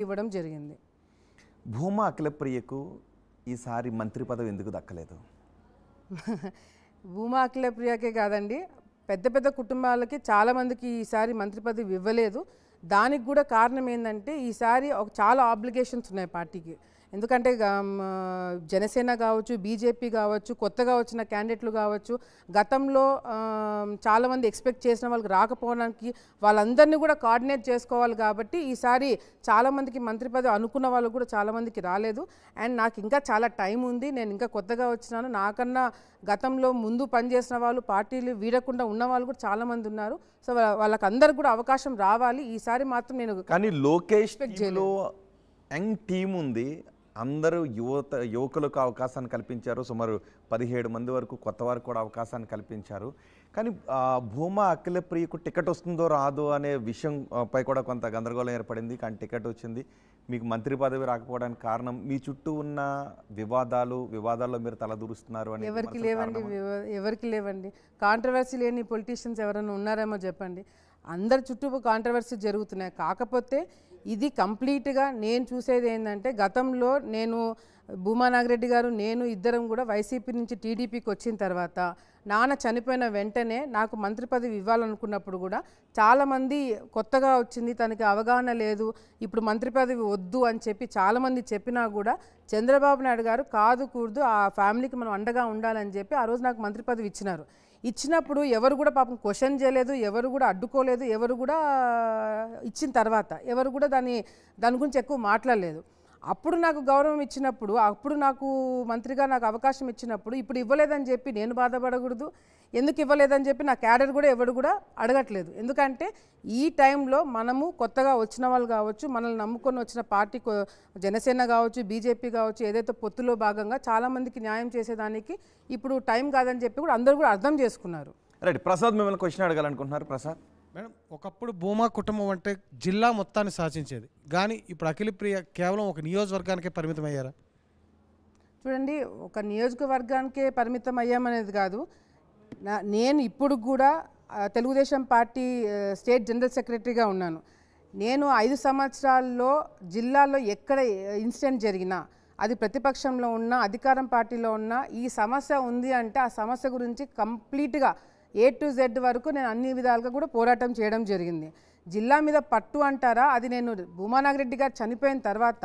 ఇవ్వడం జరిగింది. భూమా అఖిలప్రియకు ఈసారి మంత్రి పదవి ఎందుకు దక్కలేదు? భూమా అఖిలప్రియకే కాదండి, పెద్ద పెద్ద కుటుంబాలకి చాలామందికి ఈసారి మంత్రి పదవి ఇవ్వలేదు. దానికి కూడా కారణం ఏంటంటే ఈసారి చాలా ఆబ్లిగేషన్స్ ఉన్నాయి పార్టీకి. ఎందుకంటే జనసేన కావచ్చు, బీజేపీ కావచ్చు, కొత్తగా వచ్చిన క్యాండిడేట్లు కావచ్చు, గతంలో చాలామంది ఎక్స్పెక్ట్ చేసిన వాళ్ళకి రాకపోవడానికి వాళ్ళందరినీ కూడా కోఆర్డినేట్ చేసుకోవాలి. కాబట్టి ఈసారి చాలామందికి మంత్రి పదవి అనుకున్న వాళ్ళు కూడా చాలామందికి రాలేదు. అండ్ నాకు ఇంకా చాలా టైం ఉంది, నేను ఇంకా కొత్తగా వచ్చినాను, నాకన్నా గతంలో ముందు పనిచేసిన వాళ్ళు, పార్టీలు వీడకుండా ఉన్న వాళ్ళు కూడా చాలామంది ఉన్నారు. సో వాళ్ళకందరూ కూడా అవకాశం రావాలి. ఈసారి మాత్రం నేను కానీ లోకేష్ యంగ్ టీం ఉంది, అందరూ యువకులకు అవకాశాన్ని కల్పించారు. సుమారు 17 మంది వరకు కొత్త వారికి కూడా అవకాశాన్ని కల్పించారు. కానీ భూమా అఖిలప్రియకు టికెట్ వస్తుందో రాదో అనే విషయం పై కూడా కొంత గందరగోళం ఏర్పడింది. కానీ టికెట్ వచ్చింది. మీకు మంత్రి పదవి రాకపోవడానికి కారణం మీ చుట్టూ ఉన్న వివాదాల్లో మీరు తలదూరుస్తున్నారు అని. ఎవరికి లేవండి కాంట్రవర్సీ లేని పొలిటీషియన్స్ ఎవరైనా ఉన్నారేమో చెప్పండి. అందరి చుట్టూ కాంట్రవర్సీ జరుగుతున్నాయి. కాకపోతే ఇది కంప్లీట్గా నేను చూసేది ఏంటంటే, గతంలో నేను భూమా నాగిరెడ్డి గారు నేను ఇద్దరం కూడా వైసీపీ నుంచి టీడీపీకి వచ్చిన తర్వాత నాన్న చనిపోయిన వెంటనే నాకు మంత్రి పదవి ఇవ్వాలనుకున్నప్పుడు కూడా చాలామంది కొత్తగా వచ్చింది, తనకి అవగాహన లేదు, ఇప్పుడు మంత్రి పదవి వద్దు అని చెప్పి చాలామంది చెప్పినా కూడా చంద్రబాబు నాయుడు గారు కాదు కూడదు, ఆ ఫ్యామిలీకి మనం అండగా ఉండాలని చెప్పి ఆ రోజు నాకు మంత్రి పదవి ఇచ్చినారు. ఇచ్చినప్పుడు ఎవరు కూడా పాపం క్వశ్చన్ చేయలేదు, ఎవరు కూడా అడ్డుకోలేదు, ఎవరు కూడా ఇచ్చిన తర్వాత ఎవరు కూడా దాని గురించి ఎక్కువ మాట్లాడలేదు. అప్పుడు నాకు గౌరవం ఇచ్చినప్పుడు, అప్పుడు నాకు మంత్రిగా నాకు అవకాశం ఇచ్చినప్పుడు ఇప్పుడు ఇవ్వలేదని చెప్పి నేను బాధపడకూడదు. ఎందుకు ఇవ్వలేదని చెప్పి నా క్యాడర్ కూడా ఎవరు కూడా అడగట్లేదు. ఎందుకంటే ఈ టైంలో మనము కొత్తగా వచ్చిన వాళ్ళు కావచ్చు, మనల్ని నమ్ముకొని వచ్చిన పార్టీ జనసేన కావచ్చు, బీజేపీ కావచ్చు, ఏదైతే పొత్తులో భాగంగా చాలామందికి న్యాయం చేసేదానికి ఇప్పుడు టైం కాదని చెప్పి కూడా అందరూ కూడా అర్థం చేసుకున్నారు. రైట్. ప్రసాద్ మిమ్మల్ని క్వశ్చన్ అడగాలనుకుంటున్నారు. ప్రసాద్ మేడం, ఒకప్పుడు భూమా కుటుంబం అంటే జిల్లా మొత్తాన్ని శాసించేది, కానీ ఇప్పుడు అఖిలప్రియ కేవలం ఒక నియోజకవర్గానికే పరిమితం అయ్యారా? చూడండి, ఒక నియోజకవర్గానికే పరిమితం అయ్యామనేది కాదు, నేను ఇప్పుడు కూడా తెలుగుదేశం పార్టీ స్టేట్ జనరల్ సెక్రటరీగా ఉన్నాను. నేను 5 సంవత్సరాల్లో జిల్లాలో ఎక్కడ ఇన్సిడెంట్ జరిగినా, అది ప్రతిపక్షంలో ఉన్న అధికారం పార్టీలో ఉన్న ఈ సమస్య ఉంది అంటే ఆ సమస్య గురించి కంప్లీట్గా A to Z వరకు నేను అన్ని విధాలుగా కూడా పోరాటం చేయడం జరిగింది. జిల్లా మీద పట్టు అంటారా, అది నేను భూమా నాగిరెడ్డి గారు చనిపోయిన తర్వాత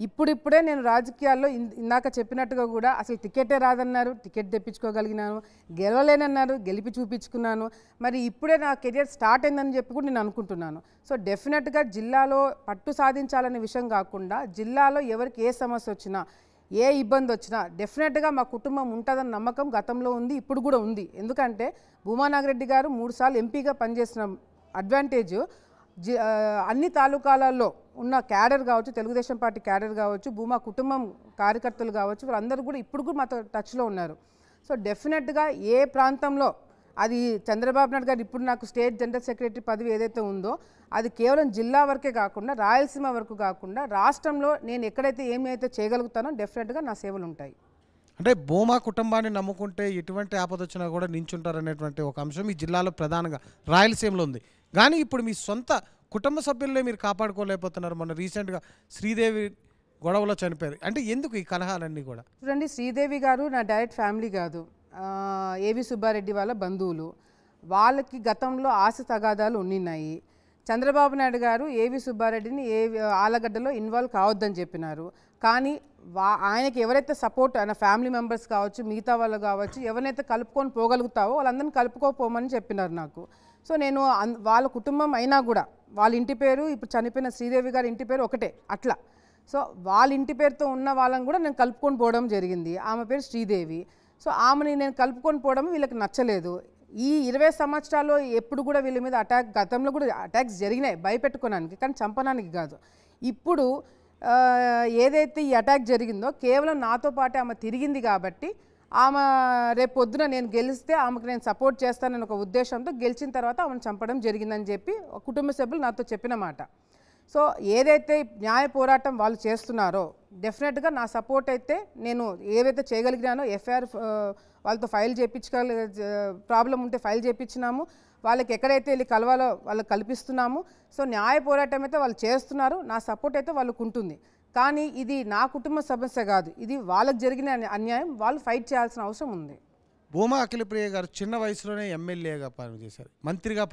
ఇప్పుడిప్పుడే నేను రాజకీయాల్లో ఇందాక చెప్పినట్టుగా కూడా అసలు టికెటే రాదన్నారు, టికెట్ తెప్పించుకోగలిగినాను, గెలవలేనన్నారు, గెలిపి చూపించుకున్నాను. మరి ఇప్పుడే నా కెరియర్ స్టార్ట్ అయిందని చెప్పి కూడా నేను అనుకుంటున్నాను. సో డెఫినెట్గా జిల్లాలో పట్టు సాధించాలనే విషయం కాకుండా జిల్లాలో ఎవరికి ఏ సమస్య వచ్చినా, ఏ ఇబ్బంది వచ్చినా డెఫినెట్గా మా కుటుంబం ఉంటుందన్న నమ్మకం గతంలో ఉంది, ఇప్పుడు కూడా ఉంది. ఎందుకంటే భూమా నాగిరెడ్డి గారు 3 సార్లు ఎంపీగా పనిచేసిన అడ్వాంటేజ్ అన్ని తాలూకాలలో ఉన్న క్యాడర్ కావచ్చు, తెలుగుదేశం పార్టీ క్యాడర్ కావచ్చు, భూమా కుటుంబం కార్యకర్తలు కావచ్చు, వాళ్ళందరూ కూడా ఇప్పుడు కూడా మాతో టచ్లో ఉన్నారు. సో డెఫినెట్గా ఏ ప్రాంతంలో అది చంద్రబాబు నాయుడు గారు ఇప్పుడు నాకు స్టేట్ జనరల్ సెక్రటరీ పదవి ఏదైతే ఉందో అది కేవలం జిల్లా వరకే కాకుండా రాయలసీమ వరకు కాకుండా రాష్ట్రంలో నేను ఎక్కడైతే ఏమైతే చేయగలుగుతానో డెఫినెట్గా నా సేవలు ఉంటాయి. అంటే భూమా కుటుంబాన్ని నమ్ముకుంటే ఎటువంటి ఆపద వచ్చినా కూడా నించుంటారనేటువంటి ఒక అంశం ఈ జిల్లాలో ప్రధానంగా రాయలసీమలో ఉంది. కానీ ఇప్పుడు మీ సొంత కుటుంబ సభ్యులనే మీరు కాపాడుకోలేకపోతున్నారు. మొన్న రీసెంట్గా శ్రీదేవి గొడవలో చనిపోయారు. అంటే ఎందుకు ఈ కలహాలన్నీ కూడా? చూడండి, శ్రీదేవి గారు నా డైరెక్ట్ ఫ్యామిలీ కాదు, ఏవి సుబ్బారెడ్డి వాళ్ళ బంధువులు. వాళ్ళకి గతంలో ఆశ తగాదాలు ఉన్నాయి. చంద్రబాబు నాయుడు గారు ఏవి సుబ్బారెడ్డిని ఆలగడ్డలో ఇన్వాల్వ్ కావద్దని చెప్పినారు. కానీ ఆయనకి ఎవరైతే సపోర్ట్, ఆయన ఫ్యామిలీ మెంబర్స్ కావచ్చు, మిగతా వాళ్ళు కావచ్చు, ఎవరైతే కలుపుకొని పోగలుగుతావో వాళ్ళందరినీ కలుపుకోపోమని చెప్పినారు నాకు. సో నేను వాళ్ళ కుటుంబం అయినా కూడా వాళ్ళ ఇంటి పేరు, ఇప్పుడు చనిపోయిన శ్రీదేవి గారి ఇంటి పేరు ఒకటే అట్లా. సో వాళ్ళ ఇంటి పేరుతో ఉన్న వాళ్ళని కూడా నేను కలుపుకొని పోవడం జరిగింది. ఆమె పేరు శ్రీదేవి. సో ఆమెని నేను కలుపుకొని పోవడం వీళ్ళకి నచ్చలేదు. ఈ 20 సంవత్సరాల్లో ఎప్పుడు కూడా వీళ్ళ మీద గతంలో కూడా అటాక్స్ జరిగినాయి భయపెట్టుకోవడానికి, కానీ చంపడానికి కాదు. ఇప్పుడు ఏదైతే ఈ అటాక్ జరిగిందో కేవలం నాతో పాటే ఆమె తిరిగింది కాబట్టి ఆమె రేపు పొద్దున నేను గెలిస్తే ఆమెకు నేను సపోర్ట్ చేస్తానని ఒక ఉద్దేశంతో గెలిచిన తర్వాత ఆమెను చంపడం జరిగిందని చెప్పి కుటుంబ సభ్యులు నాతో చెప్పిన మాట. సో ఏదైతే న్యాయ పోరాటం వాళ్ళు చేస్తున్నారో డెఫినెట్గా నా సపోర్ట్ అయితే నేను ఏవైతే చేయగలిగినానో ఎఫ్ఐఆర్ వాళ్ళతో ఫైల్ ప్రాబ్లం ఉంటే ఫైల్ చేయించినాము. వాళ్ళకి ఎక్కడైతే వెళ్ళి కలవాలో వాళ్ళకి కల్పిస్తున్నాము. సో న్యాయ పోరాటం అయితే వాళ్ళు చేస్తున్నారు, నా సపోర్ట్ అయితే వాళ్ళకు ఉంటుంది. కానీ ఇది నా కుటుంబ సమస్య కాదు, ఇది వాళ్ళకి జరిగిన అన్యాయం, వాళ్ళు ఫైట్ చేయాల్సిన అవసరం ఉంది. భూమా అఖిలప్రియ గారు చిన్న వయసులోనే ఎమ్మెల్యేగా పనిచేశారు, మంత్రిగా